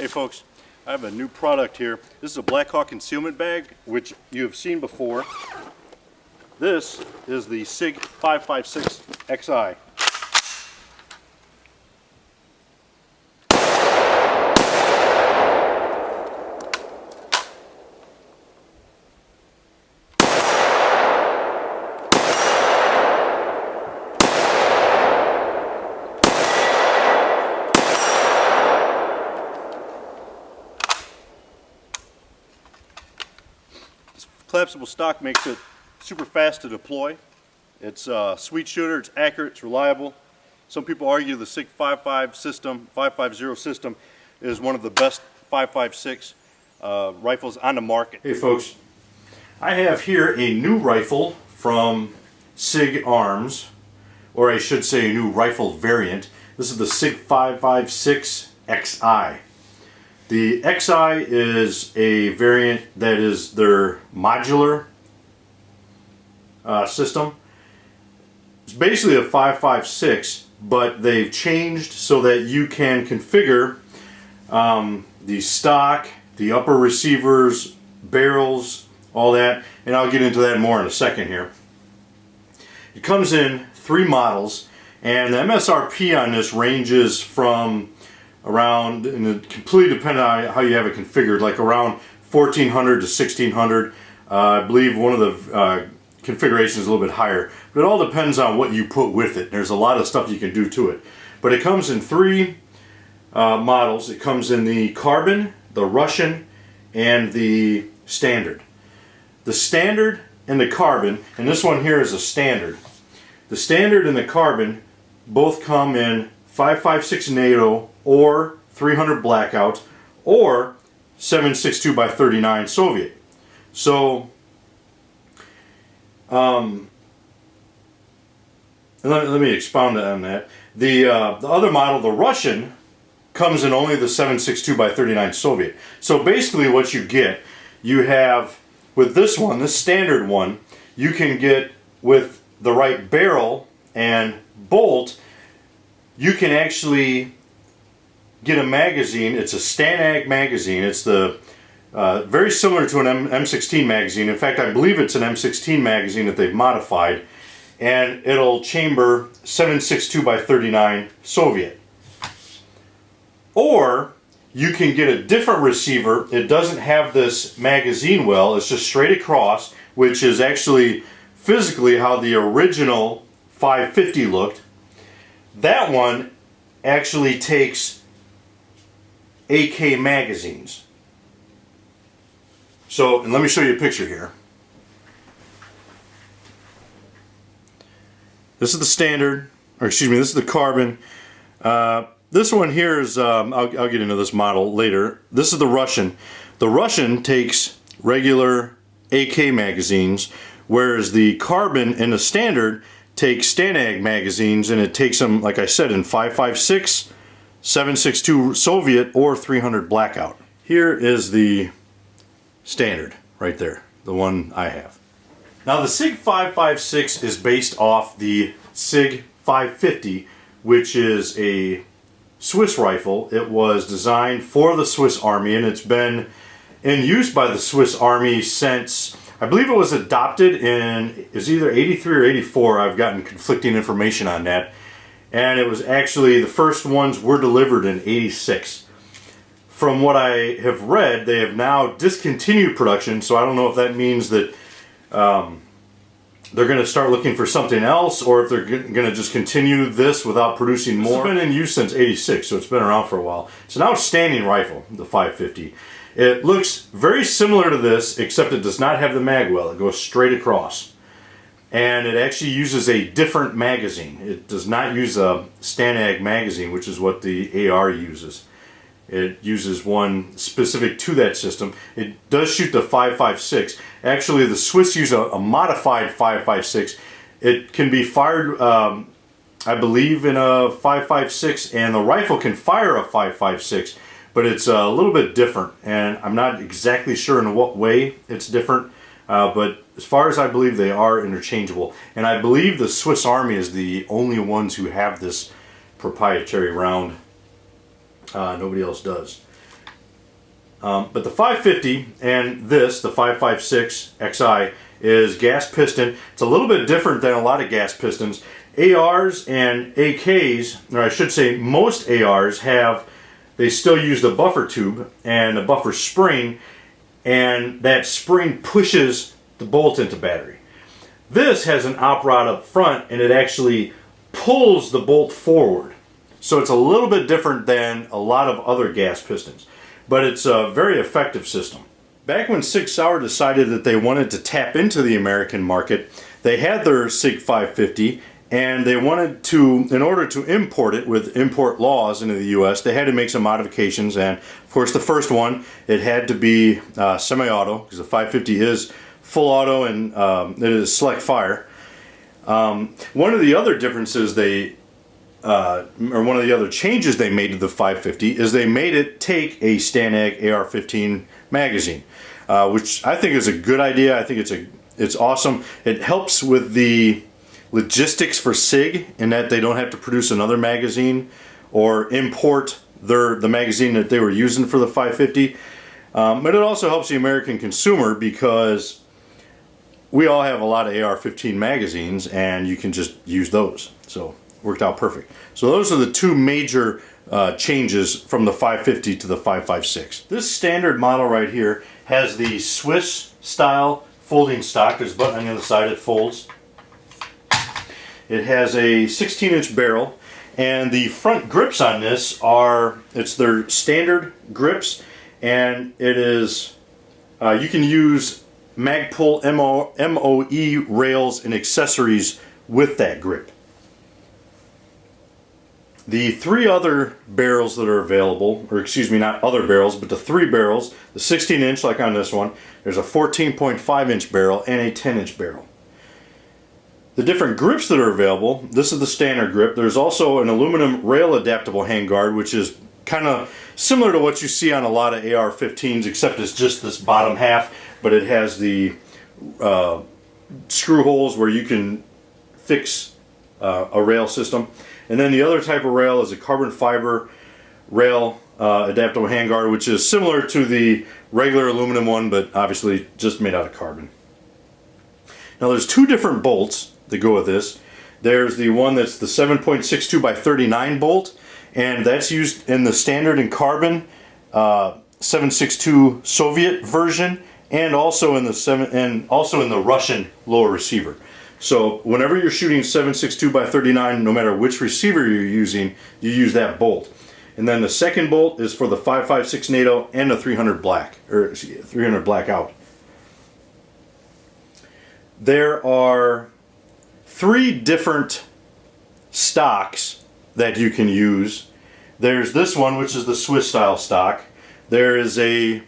Hey folks, I have a new product here. This is a Blackhawk concealment bag, which you have seen before. This is the SIG556xi. Collapsible stock makes it super fast to deploy. It's a sweet shooter, it's accurate, it's reliable. Some people argue the SIG 550 system is one of the best 556 rifles on the market. Hey folks, I have here a new rifle from SIG Arms, or I should say a new rifle variant. This is the SIG 556xi. The XI is a variant that is their modular system. It's basically a 556, but they've changed so that you can configure the stock, the upper receivers, barrels, all that, and I'll get into that more in a second here. It comes in 3 models, and the MSRP on this ranges from around, and it completely depends on how you have it configured, like around 1400 to 1600. I believe one of the configurations is a little bit higher, but it all depends on what you put with it. There's a lot of stuff you can do to it, but it comes in 3 models. It comes in the carbon, the Russian, and the standard. The standard and the carbon, and this one here is a standard. The standard and the carbon both come in 556 NATO or 300 blackout or 7.62x39 Soviet. So let me expound on that. The other model, the Russian, comes in only the 7.62x39 Soviet. So basically what you get, you have with this one, this standard one, you can get with the right barrel and bolt, you can actually get a magazine. It's a STANAG magazine. It's the very similar to an M16 magazine. In fact, I believe it's an M16 magazine that they've modified, and it'll chamber 7.62x39 Soviet. Or you can get a different receiver. It doesn't have this magazine well. It's just straight across, which is actually physically how the original 550 looked. That one actually takes AK magazines. So, and let me show you a picture here. This is the standard, or excuse me, this is the carbon. This one here is, I'll get into this model later. This is the Russian. The Russian takes regular AK magazines, whereas the carbon and the standard takes STANAG magazines, and it takes them, like I said, in 5.56, 7.62 Soviet, or 300 blackout. Here is the standard right there, the one I have. Now the SIG 556 is based off the SIG 550, which is a Swiss rifle. It was designed for the Swiss Army, and it's been in use by the Swiss Army since, I believe it was adopted in, is either 83 or 84. I've gotten conflicting information on that. And it was actually, the first ones were delivered in 86. From what I have read, they have now discontinued production, so I don't know if that means that they're going to start looking for something else, or if they're going to just continue this without producing more. It's been in use since 86, so it's been around for a while. It's an outstanding rifle, the 550. It looks very similar to this, except it does not have the mag well. It goes straight across. And it actually uses a different magazine. It does not use a STANAG magazine, which is what the AR uses. It uses one specific to that system. It does shoot the 5.56. Actually, the Swiss use a modified 5.56. It can be fired, I believe, in a 5.56, and the rifle can fire a 5.56. But it's a little bit different, and I'm not exactly sure in what way it's different, but as far as I believe, they are interchangeable. And I believe the Swiss Army is the only ones who have this proprietary round. Nobody else does. But the 550 and this, the 556xi, is gas piston. It's a little bit different than a lot of gas pistons. ARs and AKs, or I should say most ARs they still use the buffer tube and the buffer spring, and that spring pushes the bolt into battery. This has an op rod up front, and it actually pulls the bolt forward. So it's a little bit different than a lot of other gas pistons, but it's a very effective system. Back when SIG Sauer decided that they wanted to tap into the American market, they had their SIG550, and they wanted to, in order to import it with import laws into the US, they had to make some modifications. And of course the first one, it had to be semi-auto, because the 550 is full auto and it is select fire. One of the other differences or one of the other changes they made to the 550 is they made it take a STANAG AR-15 magazine, which I think is a good idea. I think it's awesome. It helps with the logistics for SIG in that they don't have to produce another magazine or import the magazine that they were using for the 550. But it also helps the American consumer because we all have a lot of AR-15 magazines and you can just use those. So it worked out perfect. So those are the two major changes from the 550 to the 556. This standard model right here has the Swiss style folding stock. There's a button on the other side, it folds. It has a 16-inch barrel, and the front grips on this it's their standard grips, and it is, you can use Magpul MOE rails and accessories with that grip. The three other barrels that are available, or excuse me, not other barrels, but the three barrels, the 16-inch like on this one, there's a 14.5-inch barrel and a 10-inch barrel. The different grips that are available, this is the standard grip. There's also an aluminum rail adaptable handguard, which is kind of similar to what you see on a lot of AR-15s, except it's just this bottom half, but it has the screw holes where you can fix a rail system. And then the other type of rail is a carbon fiber rail adaptable handguard, which is similar to the regular aluminum one, but obviously just made out of carbon. Now there's two different bolts that go with this. There's the one that's the 7.62 by 39 bolt, and that's used in the standard and carbon 7.62 Soviet version, and also in the Russian lower receiver. So whenever you're shooting 7.62 by 39, no matter which receiver you're using, you use that bolt. And then the second bolt is for the 5.56 NATO and the 300 black, or 300 blackout. There are three different stocks that you can use. There's this one, which is the Swiss style stock. There is a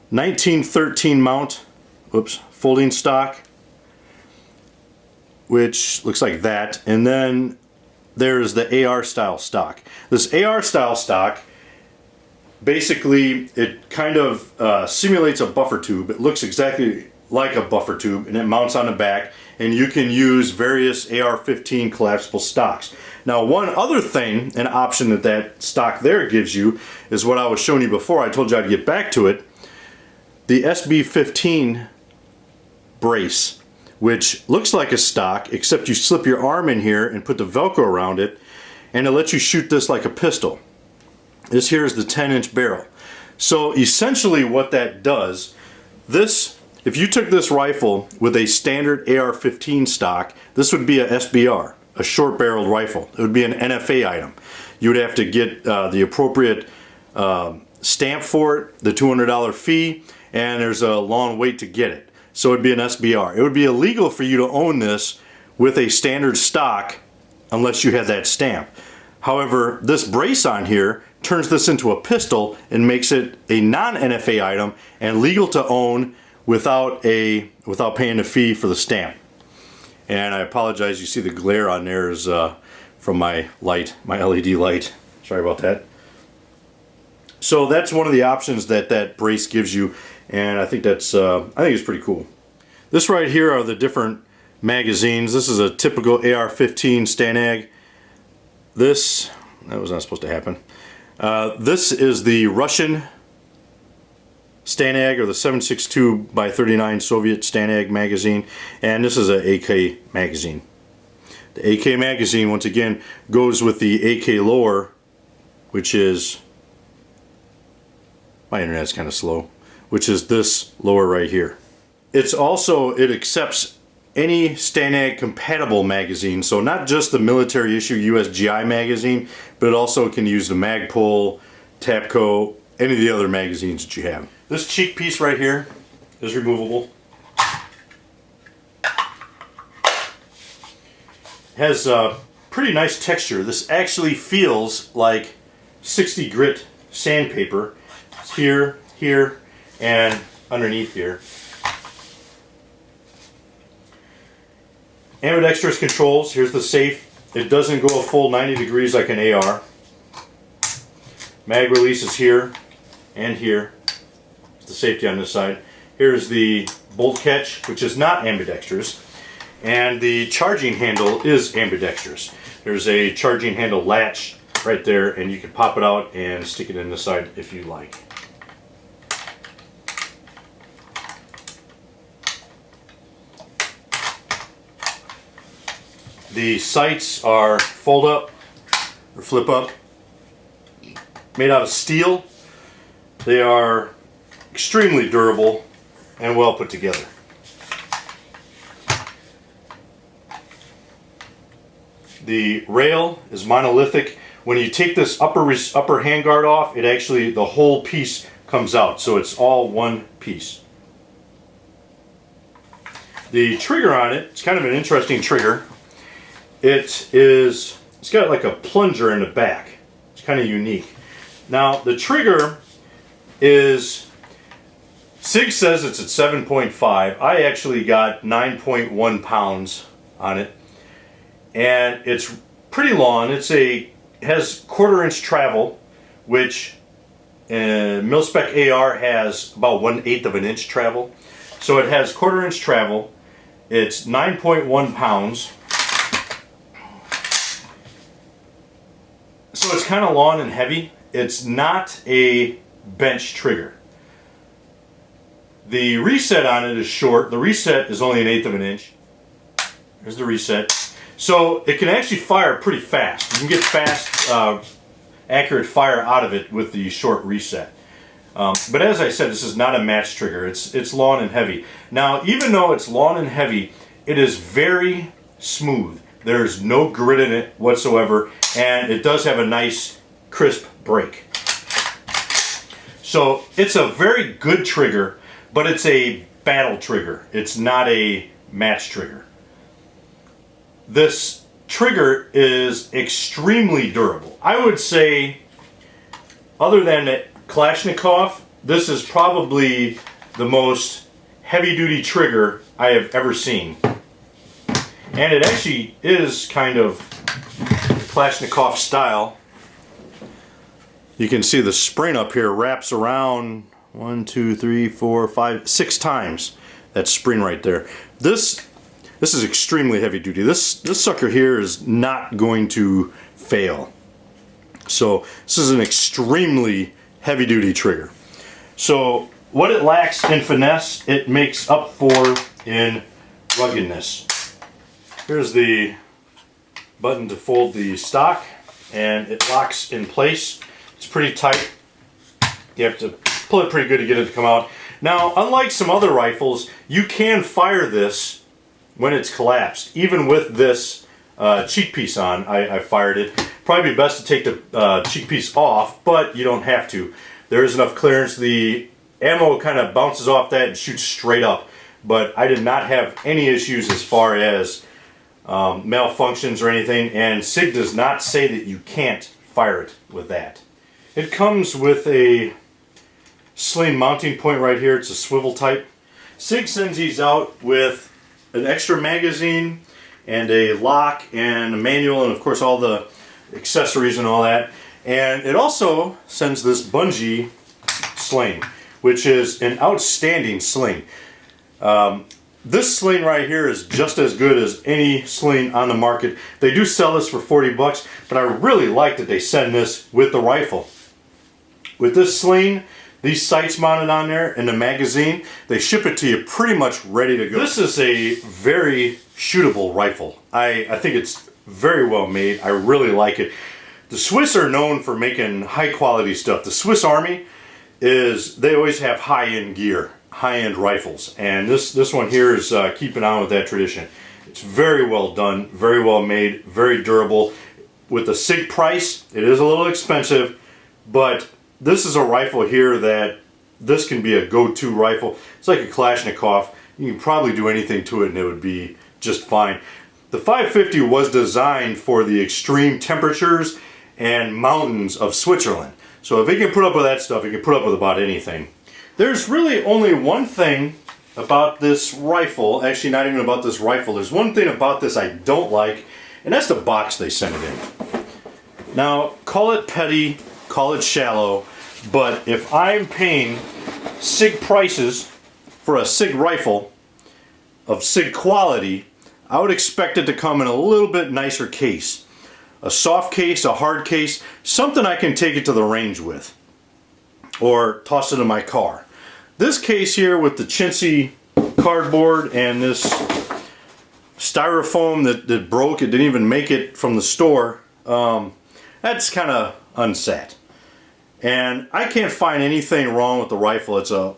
1913 mount, folding stock, which looks like that. And then there's the AR style stock. This AR style stock, basically it kind of simulates a buffer tube. It looks exactly like a buffer tube, and it mounts on the back, and you can use various AR-15 collapsible stocks. Now one other thing, an option that stock there gives you, is what I was showing you before. I told you I'd get back to it. The SB15 brace, which looks like a stock, except you slip your arm in here and put the Velcro around it, and it lets you shoot this like a pistol. This here is the 10-inch barrel. So essentially what that does, if you took this rifle with a standard AR-15 stock, this would be a SBR, a short-barreled rifle. It would be an NFA item. You would have to get the appropriate stamp for it, the $200 fee, and there's a long wait to get it. So it would be an SBR. It would be illegal for you to own this with a standard stock unless you had that stamp. However, this brace on here turns this into a pistol and makes it a non-NFA item and legal to own without paying a fee for the stamp. And I apologize, you see the glare on there is from my light, my LED light. Sorry about that. So that's one of the options that brace gives you, and I think it's pretty cool. This right here are the different magazines. This is a typical AR-15 STANAG. That was not supposed to happen. This is the Russian Stanag, or the 7.62 by 39 Soviet Stanag magazine, and this is an AK magazine. The AK magazine, once again, goes with the AK lower, which is, my internet's kind of slow, which is this lower right here. It accepts any Stanag compatible magazine, so not just the military issue USGI magazine, but it also can use the Magpul, Tapco, any of the other magazines that you have. This cheek piece right here is removable. Has a pretty nice texture. This actually feels like 60 grit sandpaper. It's here, here, and underneath here. Ambidextrous controls. Here's the safe. It doesn't go a full 90 degrees like an AR. Mag release is here and here. It's the safety on this side. Here's the bolt catch, which is not ambidextrous. And the charging handle is ambidextrous. There's a charging handle latch right there, and you can pop it out and stick it in the side if you like. The sights are fold up or flip up, made out of steel. They are extremely durable and well put together. The rail is monolithic. When you take this upper handguard off, it actually, the whole piece comes out, so it's all one piece. The trigger on it, it's kind of an interesting trigger. It's got like a plunger in the back. It's kind of unique. Now the trigger is, SIG says it's at 7.5. I actually got 9.1 pounds on it. And it's pretty long. It has 1/4 inch travel, which mil-spec AR has about 1/8 of an inch travel. So it has 1/4 inch travel. It's 9.1 pounds. So it's kind of long and heavy. It's not a bench trigger. The reset on it is short. The reset is only 1/8 of an inch. Here's the reset. So it can actually fire pretty fast. You can get fast, accurate fire out of it with the short reset. But as I said, this is not a match trigger. It's long and heavy. Now, even though it's long and heavy, it is very smooth. There's no grit in it whatsoever, and it does have a nice, crisp break. So it's a very good trigger, but it's a battle trigger. It's not a match trigger. This trigger is extremely durable. I would say, other than Kalashnikov, this is probably the most heavy-duty trigger I have ever seen. And it actually is kind of Kalashnikov style. You can see the spring up here wraps around 1, 2, 3, 4, 5, 6 times. That spring right there. This is extremely heavy duty. This sucker here is not going to fail. So this is an extremely heavy duty trigger. So what it lacks in finesse, it makes up for in ruggedness. Here's the button to fold the stock, and it locks in place. It's pretty tight. You have to pull it pretty good to get it to come out. Now, unlike some other rifles, you can fire this when it's collapsed. Even with this cheek piece on, I fired it. Probably best to take the cheek piece off, but you don't have to. There is enough clearance. The ammo kind of bounces off that and shoots straight up. But I did not have any issues as far as malfunctions or anything, and SIG does not say that you can't fire it with that. It comes with a sling mounting point right here. It's a swivel type. SIG sends these out with an extra magazine and a lock and a manual, and of course all the accessories and all that. And it also sends this bungee sling, which is an outstanding sling. This sling right here is just as good as any sling on the market. They do sell this for 40 bucks, but I really like that they send this with the rifle. With this sling, these sights mounted on there and the magazine, they ship it to you pretty much ready to go. This is a very shootable rifle. I think it's very well made. I really like it. The Swiss are known for making high quality stuff. The Swiss Army they always have high-end gear, high-end rifles, and this one here is keeping on with that tradition. It's very well done, very well made, very durable. With the SIG price, it is a little expensive, but this is a rifle here that this can be a go-to rifle. It's like a Kalashnikov. You can probably do anything to it and it would be just fine. The 550 was designed for the extreme temperatures and mountains of Switzerland. So if it can put up with that stuff, it can put up with about anything. There's really only one thing about this rifle, actually not even about this rifle, there's one thing about this I don't like, and that's the box they sent it in. Now, call it petty, call it shallow, but if I'm paying SIG prices for a SIG rifle of SIG quality, I would expect it to come in a little bit nicer case. A soft case, a hard case, something I can take it to the range with, or toss it in my car. This case here with the chintzy cardboard and this styrofoam that broke, it didn't even make it from the store, that's kind of unsat. And I can't find anything wrong with the rifle. It's a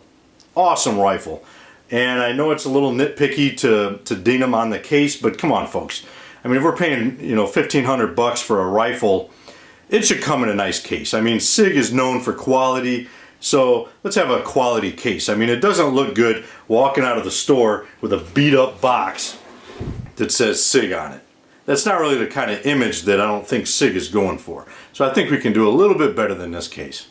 awesome rifle. And I know it's a little nitpicky to ding them on the case, but come on folks. I mean, if we're paying, you know, $1,500 for a rifle, it should come in a nice case. I mean, SIG is known for quality, so let's have a quality case. I mean, it doesn't look good walking out of the store with a beat up box that says SIG on it. That's not really the kind of image that I don't think SIG is going for. So I think we can do a little bit better than this case.